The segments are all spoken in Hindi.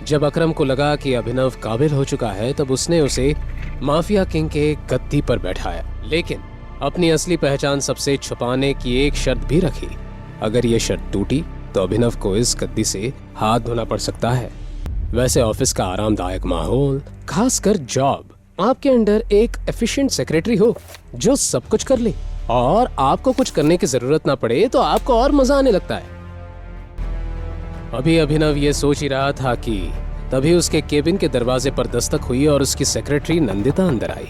जब अकरम को लगा कि अभिनव काबिल हो चुका है तब उसने उसे माफिया किंग के गद्दी पर बैठाया, लेकिन अपनी असली पहचान सबसे छुपाने की एक शर्त भी रखी। अगर ये शर्त टूटी तो अभिनव को इस गद्दी से हाथ धोना पड़ सकता है। वैसे ऑफिस का आरामदायक माहौल, खासकर जॉब, आपके अंडर एक एफिशिएंट सेक्रेटरी हो जो सब कुछ कर ले और आपको कुछ करने की जरूरत ना पड़े तो आपको और मजा आने लगता है। अभी अभिनव ये सोच ही रहा था कि तभी उसके केबिन के दरवाजे पर दस्तक हुई और उसकी सेक्रेटरी नंदिता अंदर आई।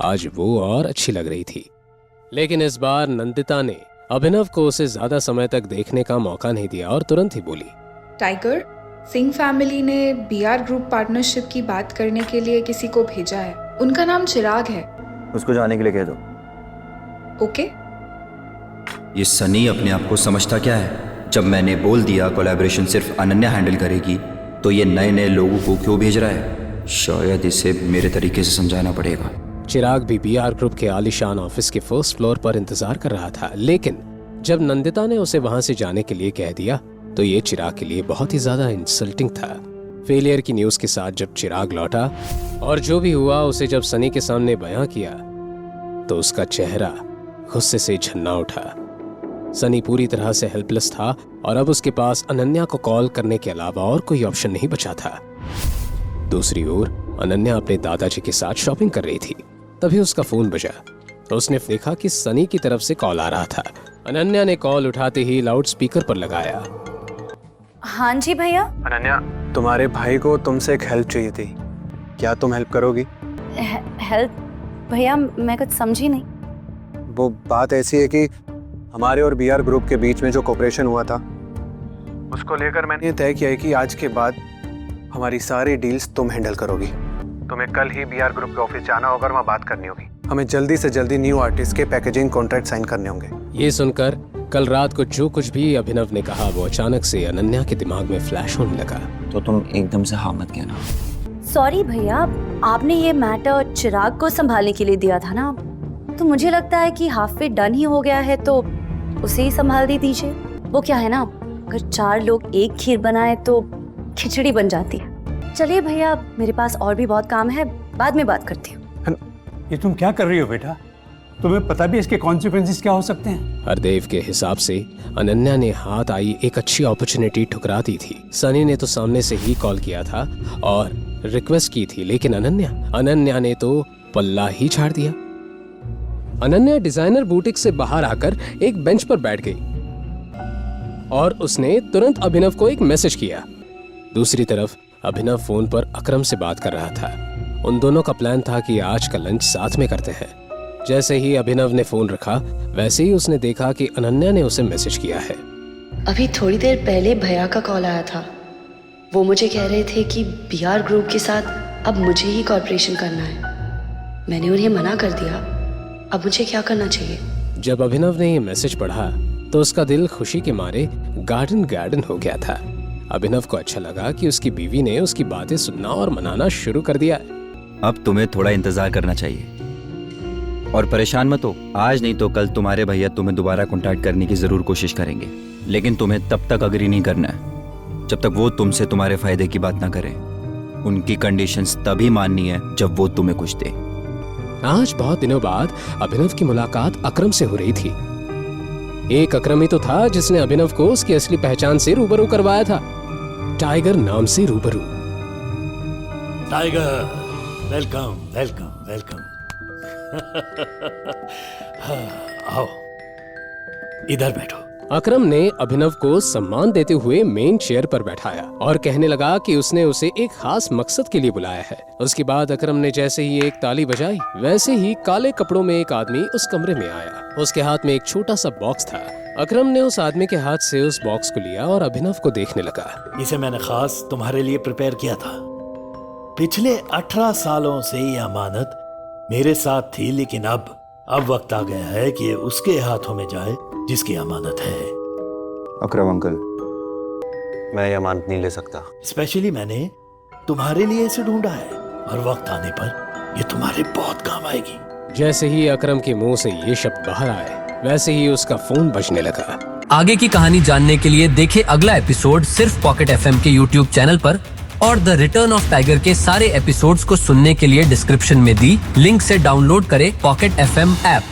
आज वो और अच्छी लग रही थी, लेकिन इस बार नंदिता ने अभिनव को उसे ज्यादा समय तक देखने का मौका नहीं दिया और तुरंत ही बोली, टाइगर, सिंह फैमिली ने बीआर ग्रुप पार्टनरशिप की बात करने के लिए किसी को भेजा है। उनका नाम चिराग है। उसको जाने के लिए कह दो। ओके? ये सनी अपने आप को समझता क्या है? जब मैंने बोल दिया कोलैबोरेशन सिर्फ अनन्या हैंडल करेगी तो ये नए नए लोगों को क्यों भेज रहा है? शायद इसे मेरे तरीके से समझाना पड़ेगा। चिराग भी बीआर ग्रुप के आलीशान ऑफिस के फर्स्ट फ्लोर पर इंतजार कर रहा था, लेकिन जब नंदिता ने उसे वहां से जाने के लिए कह दिया तो ये चिराग के लिए बहुत ही ज्यादा इंसल्टिंग था। फेलियर की न्यूज के साथ जब चिराग लौटा और जो भी हुआ उसे जब सनी के सामने बयां किया तो उसका चेहरा गुस्से से झन्ना उठा। सनी पूरी तरह से हेल्पलेस था और अब उसके पास अनन्या को कॉल करने के अलावा और कोई ऑप्शन नहीं बचा था। दूसरी ओर अनन्या अपने दादाजी के साथ शॉपिंग कर रही थी। तभी उसका फोन बजा तो उसने देखा कि सनी की तरफ से कॉल आ रहा था। अनन्या ने कॉल उठाते ही लाउड स्पीकर पर लगाया। हाँ जी भैया। अनन्या, तुम्हारे भाई को तुमसे एक हेल्प चाहिए थी, क्या तुम हेल्प करोगी? हेल्प? भैया मैं कुछ समझी नहीं। वो बात ऐसी है कि हमारे और बीआर ग्रुप के बीच में जो कोऑपरेशन हुआ था उसको लेकर मैंने तय किया है कि आज के बाद हमारी सारी डील्स तुम हैंडल करोगी। तुम्हें कल ही बीआर ग्रुप के ऑफिस जाना होगा और वहाँ बात करनी होगी। हमें जल्दी से जल्दी न्यू आर्टिस्ट के पैकेजिंग कॉन्ट्रैक्ट साइन करने होंगे। ये सुनकर कल रात को जो कुछ भी अभिनव ने कहा वो अचानक से अनन्या के दिमाग में फ्लैश होने लगा। तो तुम एकदम से हाँ मत कहना। सॉरी भैया, आपने ये मैटर चिराग को संभालने के लिए दिया था ना, तो मुझे लगता है कि हाफ वे डन ही हो गया है तो उसे ही संभाल दीजिए। वो क्या है ना, अगर 4 लोग एक खीर बनाए तो खिचड़ी बन जाती है। चलिए भैया, मेरे पास और भी बहुत काम है, बाद में बात करती हूँ। ये तुम क्या कर रही हो बेटा? तुम्हें पता भी इसके कॉन्सिक्वेंसेस क्या हो सकते हैं? हरदेव के हिसाब से अनन्या ने हाथ आई एक अच्छी अपॉर्चुनिटी ठुकरा दी थी। सनी ने तो सामने से ही कॉल किया था और रिक्वेस्ट की थी, लेकिन अनन्या ने तो पल्ला ही झाड़ दिया। अनन्या डिजाइनर बुटीक से बाहर आकर एक बेंच पर बैठ गई और उसने तुरंत अभिनव को एक मैसेज किया। दूसरी तरफ अभिनव फोन पर अकरम से बात कर रहा था। उन दोनों का प्लान था कि आज का लंच साथ में करते हैं। जैसे ही अभिनव ने फोन रखा वैसे ही उसने देखा कि अनन्या ने उसे मैसेज किया है। अभी थोड़ी देर पहले भैया का कॉल आया था। वो मुझे कह रहे थे कि बीआर ग्रुप के साथ अब मुझे ही कॉर्पोरेशन करना है। मैंने उन्हें मना कर दिया। अब मुझे क्या करना चाहिए? जब अभिनव ने ये मैसेज पढ़ा तो उसका दिल खुशी के मारे गार्डन हो गया था। अभिनव को अच्छा लगा कि उसकी बीवी ने उसकी बातें सुनना और मनाना शुरू कर दिया है। अब तुम्हें थोड़ा इंतजार करना चाहिए और परेशान मत हो। आज नहीं तो कल तुम्हारे भैया तुम्हें दोबारा कांटेक्ट करने की जरूर कोशिश करेंगे, लेकिन तुम्हें तब तक अग्री नहीं करना है जब तक वो तुमसे तुम्हारे फायदे की बात ना करें। उनकी कंडीशंस तभी माननी है जब वो तुम्हें कुछ दे। आज बहुत दिनों बाद अभिनव की मुलाकात अकरम से हो रही थी। एक अकरम ही तो था जिसने अभिनव को उसकी असली पहचान से रूबरू करवाया था, टाइगर नाम से रूबरू। Tiger, welcome welcome welcome. आओ, इधर बैठो। अकरम ने अभिनव को सम्मान देते हुए मेन चेयर पर बैठाया और कहने लगा कि उसने उसे एक खास मकसद के लिए बुलाया है। उसके बाद अकरम ने जैसे ही एक ताली बजाई वैसे ही काले कपड़ों में एक आदमी उस कमरे में आया। उसके हाथ में एक छोटा सा बॉक्स था। अकरम ने उस आदमी के हाथ से उस बॉक्स को लिया और अभिनव को देखने लगा। इसे मैंने खास तुम्हारे लिए प्रिपेयर किया था। पिछले 18 सालों से ये अमानत मेरे साथ थी, लेकिन अब वक्त आ गया है कि ये उसके हाथों में जाए जिसकी अमानत है। अकरम अंकल, मैं ये अमानत नहीं ले सकता। स्पेशली मैंने तुम्हारे लिए इसे ढूंढा है और वक्त आने पर ये तुम्हारे बहुत काम आएगी। जैसे ही अकरम के मुंह से ये शब्द बाहर आए वैसे ही उसका फोन बजने लगा। आगे की कहानी जानने के लिए देखें अगला एपिसोड सिर्फ पॉकेट FM के YouTube चैनल पर और द रिटर्न ऑफ टाइगर के सारे एपिसोड्स को सुनने के लिए डिस्क्रिप्शन में दी लिंक से डाउनलोड करें पॉकेट FM ऐप।